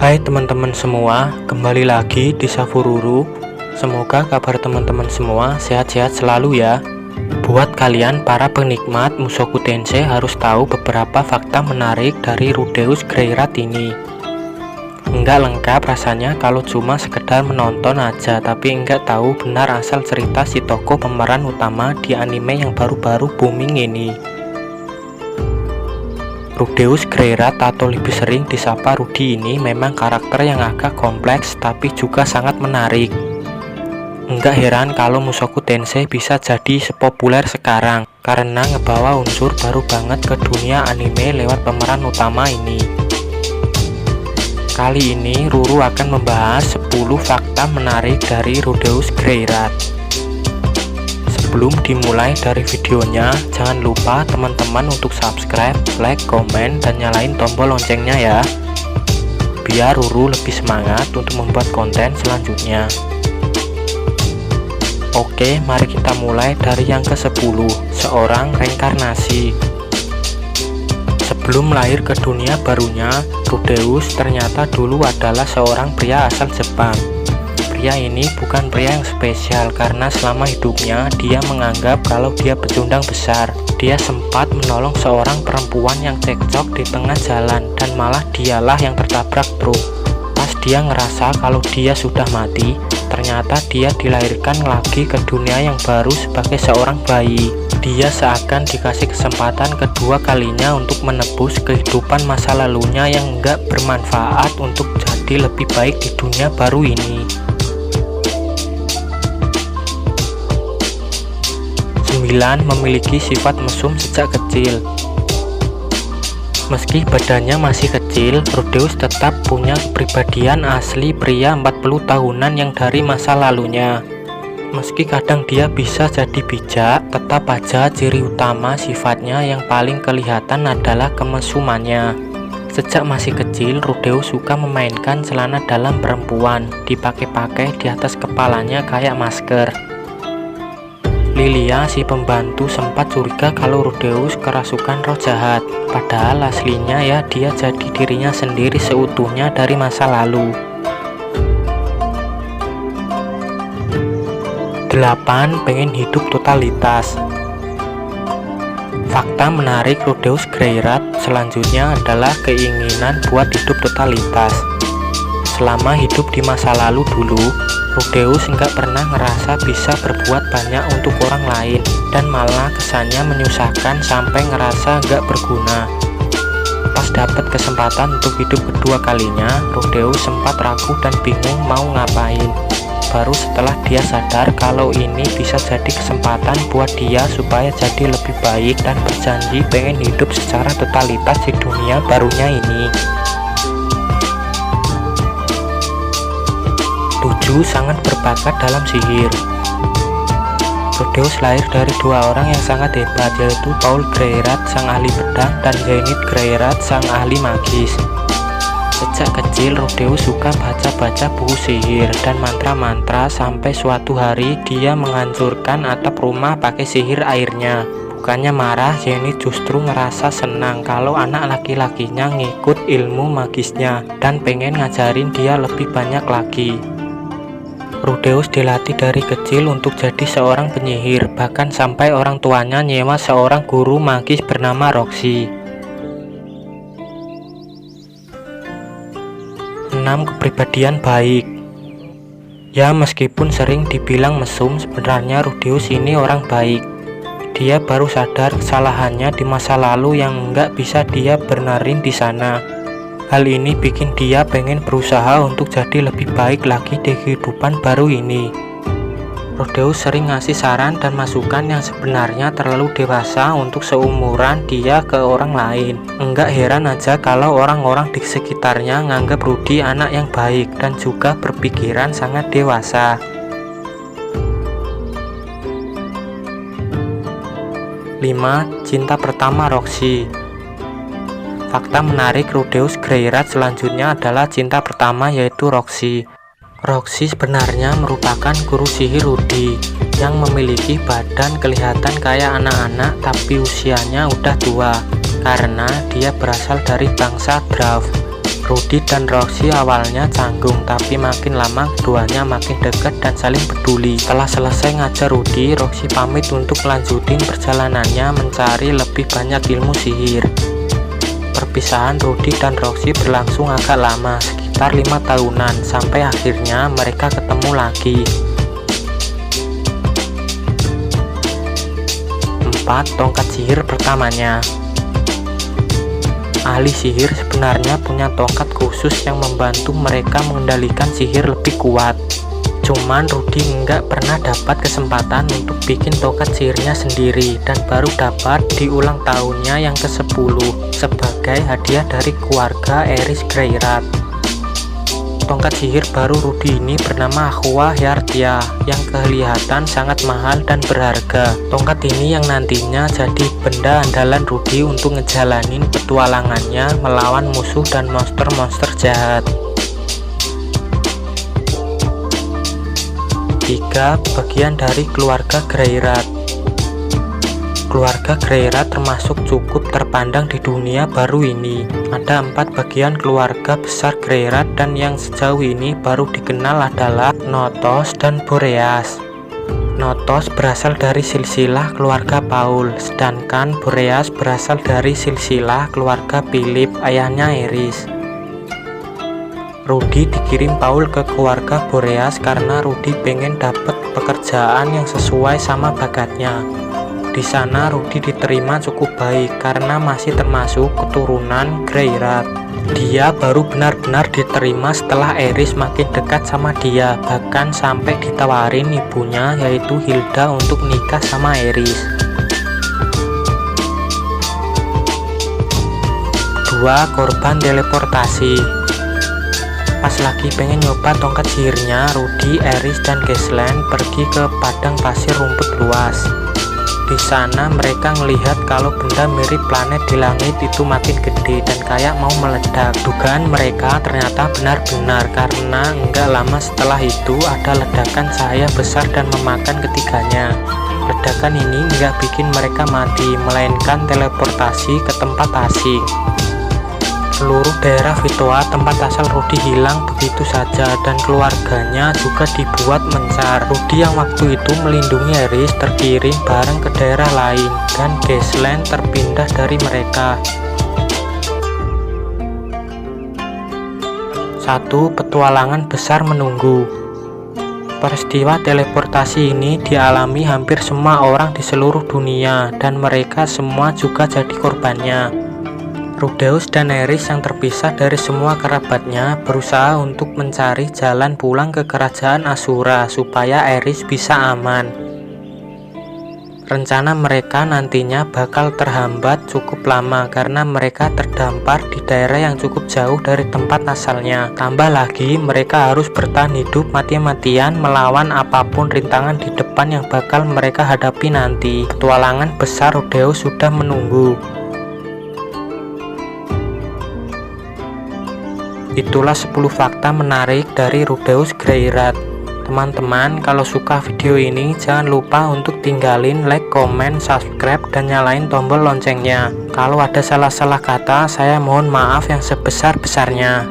Hai teman-teman semua, kembali lagi di Savururu. Semoga kabar teman-teman semua sehat-sehat selalu ya. Buat kalian para penikmat Mushoku Tensei harus tahu beberapa fakta menarik dari Rudeus Greirat ini. Enggak lengkap rasanya kalau cuma sekedar menonton aja, tapi enggak tahu benar asal cerita si tokoh pemeran utama di anime yang baru-baru booming ini. Rudeus Greirat atau lebih sering disapa Rudy ini memang karakter yang agak kompleks tapi juga sangat menarik. Enggak heran kalau Mushoku Tensei bisa jadi sepopuler sekarang karena ngebawa unsur baru banget ke dunia anime lewat pemeran utama ini. Kali ini Ruru akan membahas 10 fakta menarik dari Rudeus Greirat. Sebelum dimulai dari videonya, jangan lupa teman-teman untuk subscribe, like, komen, dan nyalain tombol loncengnya ya, biar Ruru lebih semangat untuk membuat konten selanjutnya. Oke, mari kita mulai dari yang ke-10, seorang reinkarnasi. Sebelum lahir ke dunia barunya, Rudeus ternyata dulu adalah seorang pria asal Jepang. Pria ini bukan pria yang spesial karena selama hidupnya dia menganggap kalau dia pecundang besar. Dia sempat menolong seorang perempuan yang cekcok di tengah jalan dan malah dialah yang tertabrak truk. Pas dia ngerasa kalau dia sudah mati, ternyata dia dilahirkan lagi ke dunia yang baru sebagai seorang bayi. Dia seakan dikasih kesempatan kedua kalinya untuk menebus kehidupan masa lalunya yang enggak bermanfaat untuk jadi lebih baik di dunia baru ini. 9. Memiliki sifat mesum sejak kecil. Meski badannya masih kecil, Rudeus tetap punya kepribadian asli pria 40 tahunan yang dari masa lalunya. Meski kadang dia bisa jadi bijak, tetap aja ciri utama sifatnya yang paling kelihatan adalah kemesumannya. Sejak masih kecil, Rudeus suka memainkan celana dalam perempuan, dipakai-pakai di atas kepalanya kayak masker. Lilia, si pembantu, sempat curiga kalau Rudeus kerasukan roh jahat. Padahal aslinya ya dia jadi dirinya sendiri seutuhnya dari masa lalu. 8. Pengen hidup totalitas. Fakta menarik Rudeus Greirat selanjutnya adalah keinginan buat hidup totalitas. Selama hidup di masa lalu dulu, Rudeus nggak pernah ngerasa bisa berbuat banyak untuk orang lain dan malah kesannya menyusahkan sampai ngerasa nggak berguna. Pas dapat kesempatan untuk hidup kedua kalinya, Rudeus sempat ragu dan bingung mau ngapain. Baru setelah dia sadar kalau ini bisa jadi kesempatan buat dia supaya jadi lebih baik dan berjanji pengen hidup secara totalitas di dunia barunya ini. 7. Sangat berbakat dalam sihir. Rudeus lahir dari dua orang yang sangat hebat, yaitu Paul Greirat sang ahli pedang dan Zenith Greirat sang ahli magis. Sejak kecil Rudeus suka baca-baca buku sihir dan mantra-mantra sampai suatu hari dia menghancurkan atap rumah pakai sihir airnya. Bukannya marah, Zenith justru ngerasa senang kalau anak laki-lakinya ngikut ilmu magisnya dan pengen ngajarin dia lebih banyak lagi. Rudeus dilatih dari kecil untuk jadi seorang penyihir, bahkan sampai orang tuanya nyewa seorang guru magis bernama Roxy. 6. Kepribadian baik. Ya, meskipun sering dibilang mesum, sebenarnya Rudeus ini orang baik. Dia baru sadar kesalahannya di masa lalu yang nggak bisa dia benerin di sana. Hal ini bikin dia pengen berusaha untuk jadi lebih baik lagi di kehidupan baru ini. Rudeus sering ngasih saran dan masukan yang sebenarnya terlalu dewasa untuk seumuran dia ke orang lain. Enggak heran aja kalau orang-orang di sekitarnya nganggap Rudy anak yang baik dan juga berpikiran sangat dewasa. 5. Cinta pertama Roxy. Fakta menarik Rudeus Greirat selanjutnya adalah cinta pertama, yaitu Roxy. Roxy sebenarnya merupakan guru sihir Rudy yang memiliki badan kelihatan kayak anak-anak tapi usianya udah tua karena dia berasal dari bangsa Drav. Rudy dan Roxy awalnya canggung, tapi makin lama keduanya makin dekat dan saling peduli. Setelah selesai ngajar Rudy, Roxy pamit untuk lanjutin perjalanannya mencari lebih banyak ilmu sihir. Perpisahan Rudy dan Roxy berlangsung agak lama, sekitar 5 tahunan, sampai akhirnya mereka ketemu lagi. 4. Tongkat sihir pertamanya. Ahli sihir sebenarnya punya tongkat khusus yang membantu mereka mengendalikan sihir lebih kuat. Cuman Rudy nggak pernah dapat kesempatan untuk bikin tongkat sihirnya sendiri, dan baru dapat di ulang tahunnya yang ke-10 sebagai hadiah dari keluarga Eris Greyrat. Tongkat sihir baru Rudy ini bernama Aqua Hyartia yang kelihatan sangat mahal dan berharga. Tongkat ini yang nantinya jadi benda andalan Rudy untuk ngejalanin petualangannya melawan musuh dan monster-monster jahat. 3. Bagian dari keluarga Greyrat. Keluarga Greyrat termasuk cukup terpandang di dunia baru ini. Ada 4 bagian keluarga besar Greyrat, dan yang sejauh ini baru dikenal adalah Notos dan Boreas. Notos berasal dari silsilah keluarga Paul, sedangkan Boreas berasal dari silsilah keluarga Philip, ayahnya Eris. Rudy dikirim Paul ke keluarga Boreas karena Rudy pengen dapet pekerjaan yang sesuai sama bakatnya. Di sana Rudy diterima cukup baik karena masih termasuk keturunan Greyrat. Dia baru benar-benar diterima setelah Eris makin dekat sama dia, bahkan sampai ditawarin ibunya yaitu Hilda untuk nikah sama Eris. 2. Korban teleportasi. Pas lagi pengen nyoba tongkat sihirnya, Rudy, Eris, dan Ghislaine pergi ke padang pasir rumput luas. Di sana mereka melihat kalau benda mirip planet di langit itu makin gede dan kayak mau meledak. Dugaan mereka ternyata benar-benar, karena enggak lama setelah itu ada ledakan cahaya besar dan memakan ketiganya. Ledakan ini enggak bikin mereka mati, melainkan teleportasi ke tempat asing. Seluruh daerah Vitoa tempat asal Rudy hilang begitu saja, dan keluarganya juga dibuat mencar. Rudy yang waktu itu melindungi Eris terkirim bareng ke daerah lain, dan Ghislaine terpindah dari mereka. 1. Petualangan besar menunggu. Peristiwa teleportasi ini dialami hampir semua orang di seluruh dunia, dan mereka semua juga jadi korbannya. Rudeus dan Eris yang terpisah dari semua kerabatnya berusaha untuk mencari jalan pulang ke kerajaan Asura supaya Eris bisa aman. Rencana mereka nantinya bakal terhambat cukup lama karena mereka terdampar di daerah yang cukup jauh dari tempat asalnya. Tambah lagi mereka harus bertahan hidup mati-matian melawan apapun rintangan di depan yang bakal mereka hadapi nanti. Petualangan besar Rudeus sudah menunggu. Itulah 10 fakta menarik dari Rudeus Greyrat. Teman-teman, kalau suka video ini jangan lupa untuk tinggalin like, komen, subscribe, dan nyalain tombol loncengnya. Kalau ada salah-salah kata, saya mohon maaf yang sebesar-besarnya.